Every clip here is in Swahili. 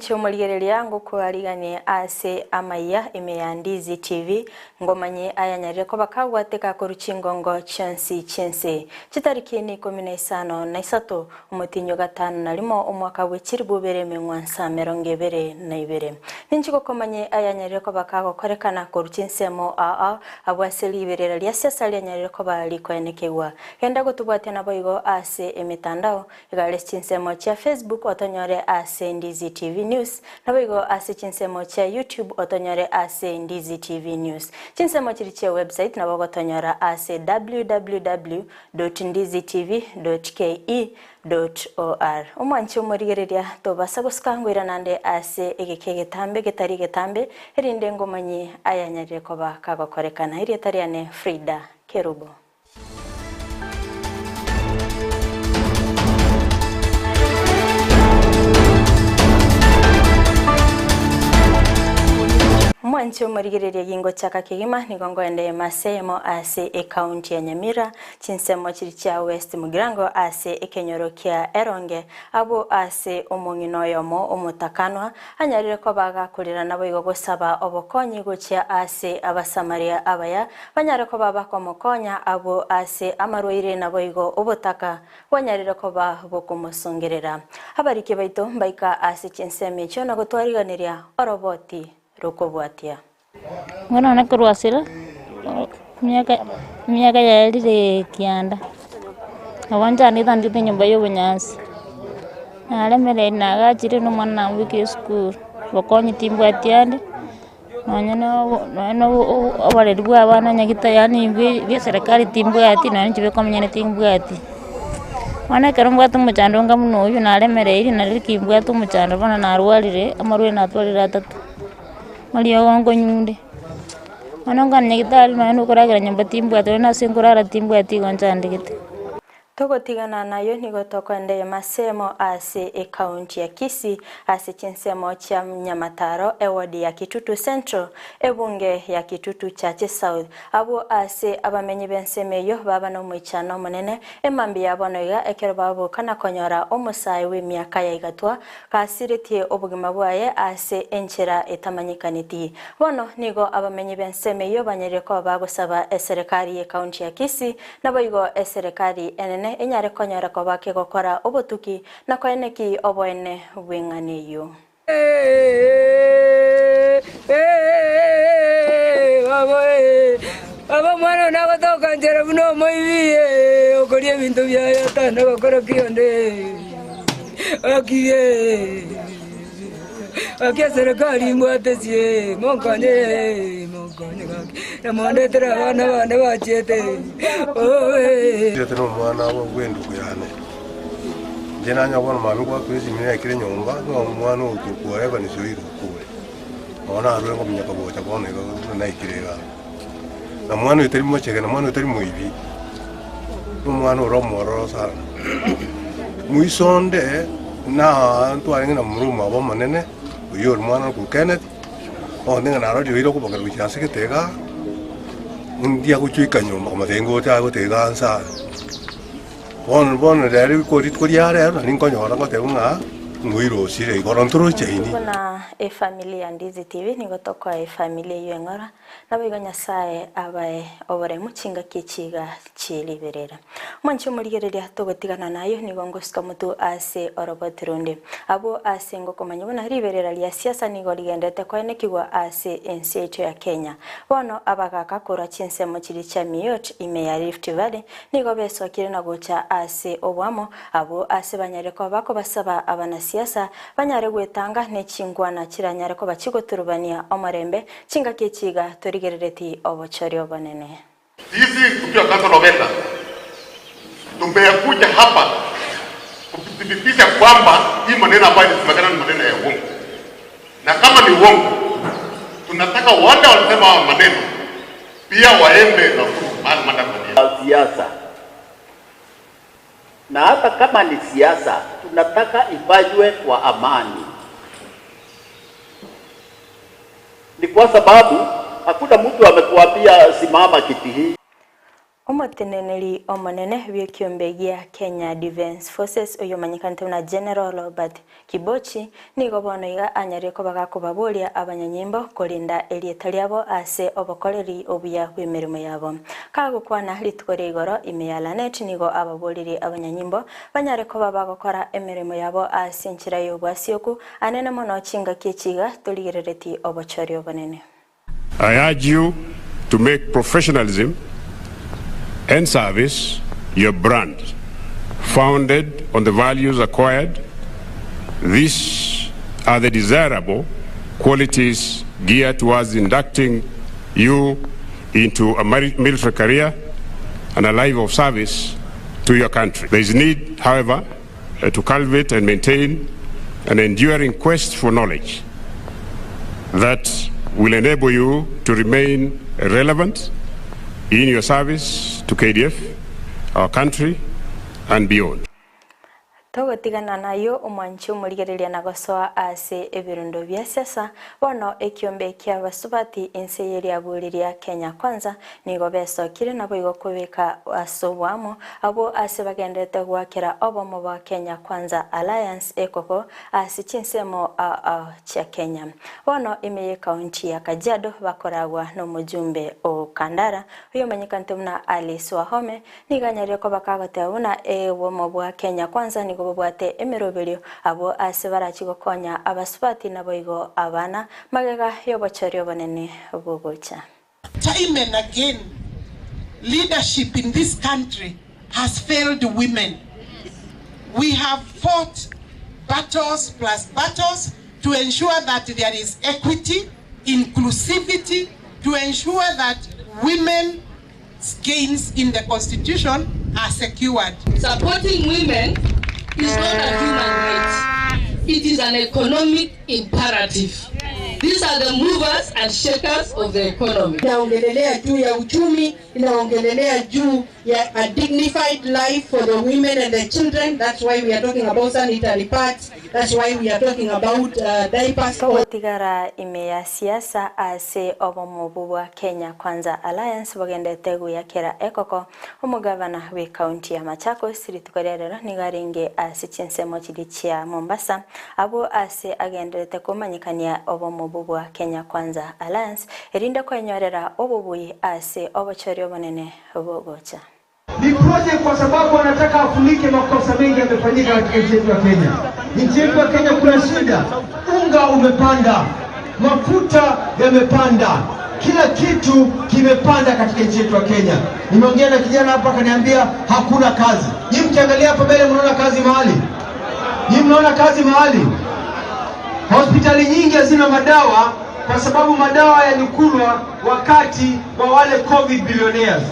Mwancho muligereria nguko ariganie ase Amayia Ensa Ndizi TV ngomanye ayanyarire ko bakagwateka ku rukingongo chensi chitariki ni 15 umutinyo gatanu narimo umwaka w'ikiri bubere mengwansa merongebere na ibere ninchiko komanye ayanyarire ko bakagokorekana ku rukinsemo abwaseli iberera lya siasa lyanyarire ko bali kwenekewa kenda gutubwate naboigo ase emitandao igale chinsemo cha Facebook otonyore ase Ndizi TV News nabigo ase chinsemo cha YouTube otonyore ase Ndizi TV News chinsemo chiri cha website nabago otonyora ase www.ndizitv.ke.or umwancho murigereria tobasa guskangwira nande ase egekegetambe getari getambe erinde ngomanye ayanyarire ko bakagokorekana iri tariane Frida Kerubo. Mwancho murigereria gingo chaka kigima nigongo ende masemo ase county ya Nyamira chinsemo chiri cha West Mugirango ase ekenyoro kia Eronge abo ase omungino yomo omutakanwa anyarire ko bagakurira nabo igogosaba obokonyi gocha ase abasamaria abaya banyare ko babakomokonya abo ase amaroire nabo igo obotaka banyarire ko babokumusongerera abarike baito mbaika ase chinseme cyo nagotwariganiria oroboti rokobwatia ngona nakurwasira miaka yalire kianda awanja ni tandite nyumba y'obunyansi nalemere nagachire no mwana wiki school bokonyi timbwatiande no abarerwa abana nyagita yani bye serikali timbwati nani chibe komnyene timbwati wana karongwatu muchandonga muno uyu nalemere iri narikimbwatu muchando bana narwalire amarwe natwalira atatu Maria wangu nyunde. Manonga nyagitari no kuragira nyumba timbwati na singurara timbwati gonjandikite. Togotigana nayo nigotokwende masemo ase county ya Kisii ase chinsemo cha Nyamataro ewadi ya Kitutu Central ebunge ya Kitutu Chache South abo ase abamenyi bensemeyo baba no mwichano munene emambi yabono ya ekero babo kana konyora omusayi w'emyaka ya igatwa kasiritie obugima bwaye ase enchera etamanyikaniti bono nigo abamenyi bensemeyo banyere ko bagosaba eserikali ya county ya Kisii naboigo eserikali enene enyare konyora ko bake gokora obotuki na koeneki oboene bwinganiyo aba mwana nagotoka njera buno moibiye okorie bintu bya yatanda gokora kionde akiye akia serikali mwatesie monkanye na mondetera abana bachete teno mwana w'ugwendo kuyane jena nyabona mami kwa kwezi mine akire nyomba no mwana utukwa eba ni soiro kuwe ona arwengo myaka bocha bone na ikirega na mwana utari mochega na mwana utari muibi no mwana uromoro sana muisonde na ntwarenga na muruma abo manene uyo mwana ku Kenneth ondenga na radio iro kubanga bichase ketega ndia kuchika nyuma matengo ta gutega nsa bon dari ko rit ko yare na ninkonyora ngoteunga ngwiro sire ikontro chaini kuna familia Ndizi TV nigotoko familia yengora nabigonya sae abae obore muchinga kichiga chiliberera mwancho murigereria togotigana nayo nigongo skamutu ase orobotironde abo ase ngokomanyibona riberera lya siasa nigoligendete kwenekigwa ase ensi yetu ya Kenya bono abagaka kora chinsemo chiri cha Miyot ime ya Rift Valley nigobesokire na gocha ase obwamo abo ase banyare ko bako basaba abana siasa banyare gwetanga nechingwana kiranyare ko bakigoturubania omorembe chinga kichiga torigerereti obochori obonene. Sisi tukiwa kanisa Novena tumekuja hapa kuthibitisha kwamba hii maneno ambayo inasemekana ni maneno ya uongo, na kama ni uongo tunataka wale walisema maneno pia waende na mada siasa. Na hata kama ni siasa tunataka ifanywe kwa amani. Ni kwa sababu hakuna mtu amekuambia simama kiti hii. Omoteneneri omonene w'ekyombegia Kenya Defence Forces oyomanyikante na General Robert Kibochi nigo bono iga anyare ko bagakubaburia abanyanyimbo kulinda erieta lyabo ase obokoreri obuya bw'emirimo yabo kagukwana litukore igoro imeyalanet nigo ababuriri abanyanyimbo banyare ko babagokora emirimo yabo ase nchira yobwasioku anene mono chinga kichiga tuligerereti obochori obonene. I urge you to make professionalism and service your brand, founded on the values acquired. These are the desirable qualities geared towards inducting you into a military career and a life of service to your country. There is need, however, to cultivate and maintain an enduring quest for knowledge that will enable you to remain relevant in your service to KDF, our country, and beyond. Togotigana nayo omwanchi omurigereria nagosoa ase ebirundo bya siasa bono ekiombe kya basubati inseyeri aburiria Kenya Kwanza nigo besokire nabo igokubika asobwamo abo ase bagendete gwakira obomo ba Kenya Kwanza Alliance ekoko ase chinsemo cha Kenya bono imeye county ya Kajiado bakoragwa no mujumbe o Kandara uyo manyikante muna Alice Wahome niganyare ko bakagoteuna obomo bwa Kenya Kwanza nigo bwate emerobelio abo ase barachigokonya abasubati naboigo abana magega yobochori obonene obogocha. Time and again, leadership in this country has failed women. We have fought battles plus battles to ensure that there is equity, inclusivity, to ensure that women's gains in the constitution are secured. Supporting women is not a human right. It is an economic imperative. These are the movers and shakers of the economy. Inaongelelea juu ya uchumi, inaongelelea juu ya a dignified life for the women and the children. That's why we are talking about sanitary pads. That's why we are talking about diapers. Otigara imeya siasa ase obomo bwa Kenya Kwanza Alliance bagendete guyakera ekoko omugavana we county ya Machakos ritukorerera nigaringe ase chinsemo chidichia Mombasa abo ase agendete kumanyikania obomo bwa Kenya Kwanza Alliance erinda kwenyorera obubuyi ase obochori obonene obogocha. Ni project kwa sababu wanataka afunike makosa mengi yamefanyika katika nchi yetu ya Kenya. Nchi yetu ya Kenya kuna shida. Unga umepanda, mafuta yamepanda, kila kitu kimepanda katika nchi yetu ya Kenya. Nimeongea na kijana hapa akaniambia hakuna kazi. Nyinyi mkiangalia hapa mbele mnaona kazi mahali? Nyinyi mnaona kazi mahali? Hospitali nyingi hazina madawa kwa sababu madawa yalikulwa wakati wa wale COVID billionaires.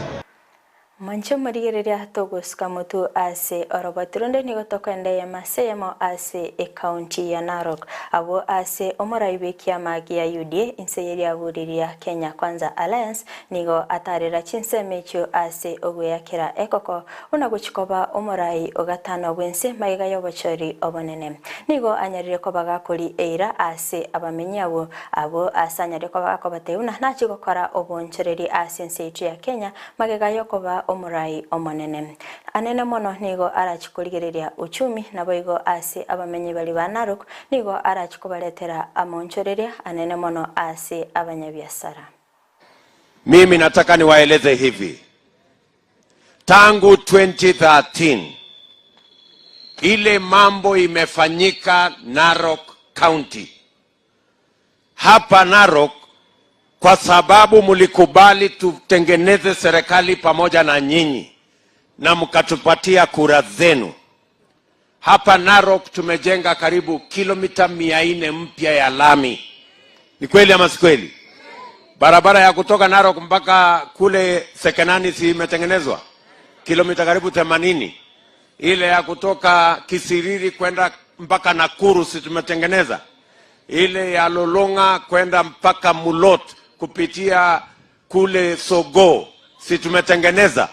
Mancho marigereria togoska mutu ase orobaturunde nigotokende ya masemo ase county ya Narok abo ase omoraibekia magia UDA inseyeri aburiria Kenya Kwanza Alliance nigo atarira chinsemecho ase oguyakira ekoko unaguchikoba omorai ogatano bwense maiga yobochori obonene nigo anyarire ko bagakuri eira ase abamenyabo abo asanyare ko bagakobateuna nachigokora obonchereri ase inseyeri ya Kenya magega yokoba omurai omonene anene mono nigo arachikurigereria uchumi naboigo ase abamenyi bali ba Narok nigo arachikubaletera amonchoreria anene mono ase abanyabiasara. Mimi nataka niwaeleze hivi, tangu 2013 ile mambo imefanyika Narok County hapa Narok kwa sababu mulikubali tutengeneze serikali pamoja na nyinyi na mkatupatia kura zenu. Hapa Narok tumejenga karibu kilomita 400 mpya ya lami. Ni kweli ama si kweli? Barabara ya kutoka Narok mpaka kule Sekenani si imetengenezwa kilomita karibu 80. Ile ya kutoka Kisiriri kwenda mpaka Nakuru si tumetengeneza. Ile ya Lolonga kwenda mpaka Mulot kupitia kule Sogo si tumetengeneza.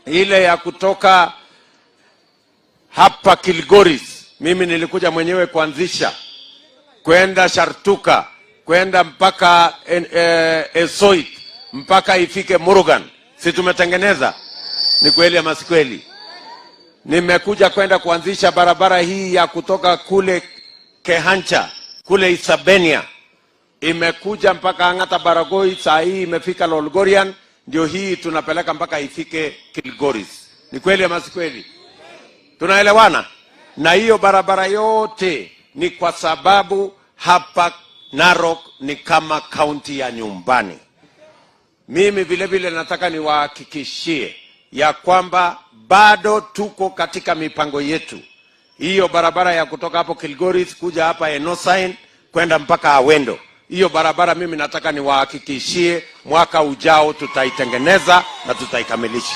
Ile ya kutoka hapa Kilgoris mimi nilikuja mwenyewe kuanzisha kwenda Shartuka kwenda mpaka Esoit mpaka ifike Murugan Si tumetengeneza? Ni kweli ama si kweli? Nimekuja kwenda kuanzisha barabara hii ya kutoka kule Kehancha, kule Isabenia. Imekuja mpaka Angata Baragoi, saa hii imefika Lolgorian, ndio hii tunapeleka mpaka ifike Kilgoris. Ni kweli ama si kweli? Tunaelewana? Na hiyo barabara yote ni kwa sababu hapa Narok ni kama kaunti ya nyumbani. Mimi vile vile nataka niwahakikishie ya kwamba bado tuko katika mipango yetu. Hiyo barabara ya kutoka hapo Kilgoris kuja hapa Enosain kwenda mpaka Awendo. Hiyo barabara mimi nataka niwahakikishie mwaka ujao tutaitengeneza na tutaikamilisha.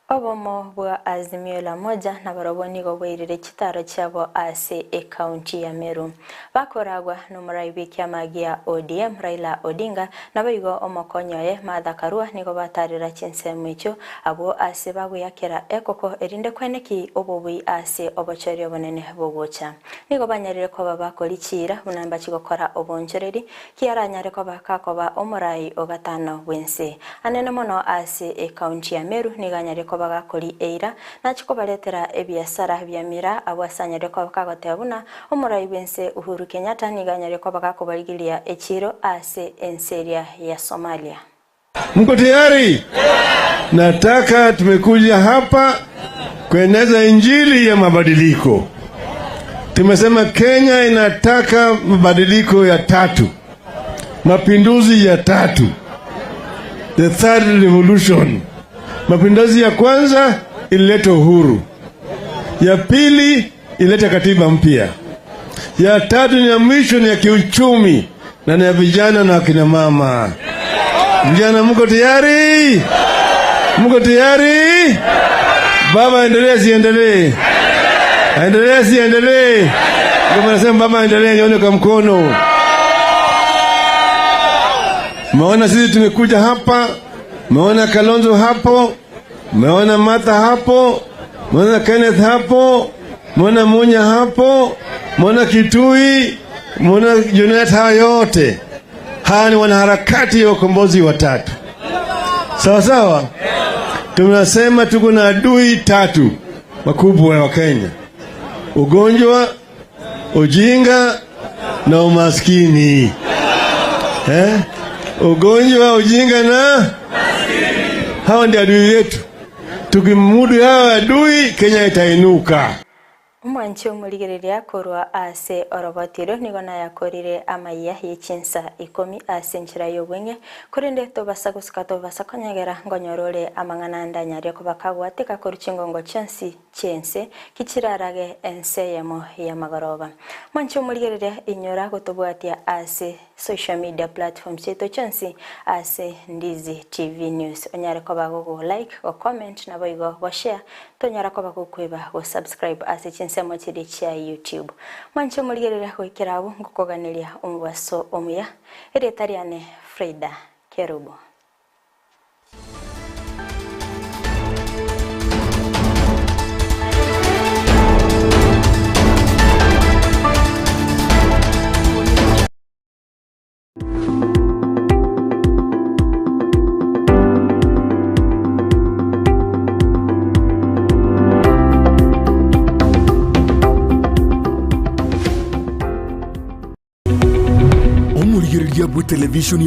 Obomo bwa Azimio la Moja na baraboni gobwirire kitaro cyabo ase county ya Meru bakoragwa n'umurayibi kyamagia ODM Raila Odinga nabayigo omokonyoye madhakarua nigo batarira kinsemo icyo abo ase baguyakera ekoko erinde kweneki obobui ase obochori obonene bogocha nigo banyarire ko babakorikira bunamba kigokora obonjereri kiaranyare ko bakakoba omurayi ogatano wense anene mono ase county ya Meru niganyare ko bagakori eira nachiko baletera ebiasara byamira abasanyare ko bakagotebuna omurayi bense Uhuru Kenyatta niganyare ko bakakobaligilia echiro ase enseria ya Somalia. Mko tayari? Nataka tumekuja hapa kueneza injili ya mabadiliko. Tumesema Kenya inataka mabadiliko ya tatu. Mapinduzi ya tatu. The third revolution. Mapinduzi ya kwanza ilileta uhuru. Ya pili ilileta katiba mpya. Ya tatu ni ya mwisho ni ya kiuchumi na ni ya vijana na akina mama. Vijana mko tayari? Mko tayari? Baba endelee siendelee? Endelee siendelee? Kama nasema baba endelee nione kwa mkono. Maona sisi tumekuja hapa, maona Kalonzo hapo, maona Martha hapo, maona Kenneth hapo, maona Munya hapo, maona Kitui, maona Jonathan yote. Hawa ni wanaharakati wa ukombozi watatu. Sawa sawa? Tunasema tuko na adui tatu wakubwa wa Kenya. Ugonjwa, ujinga na umaskini. Ugonjwa, ujinga na maskini. Hawa ndio adui yetu. Tukimudu hawa adui, Kenya itainuka. Mwanchi omurigereria korwa ase orobotiro nigona yakorire Amayia Ensa Eyemo ase nchira yobwenge kurinde tobasa gusika tobasa konyagera ngonyorore amang'ananda nyari ko bakagwateka koruchingongo chense kichirarage Ensa Eyemo ya magoroba. Mwanchi omurigereria inyora gotobwatia ase social media platforms cheto chensi ase Ndizi TV News onyare ko bagogo like or comment na boigo bo share tonyara ko bagokweba go subscribe ase nsemo chiri cha YouTube. Mwancho muligerera kwikirabu ngukoganiria umwaso omuya eretariane Freda Kerubo. Television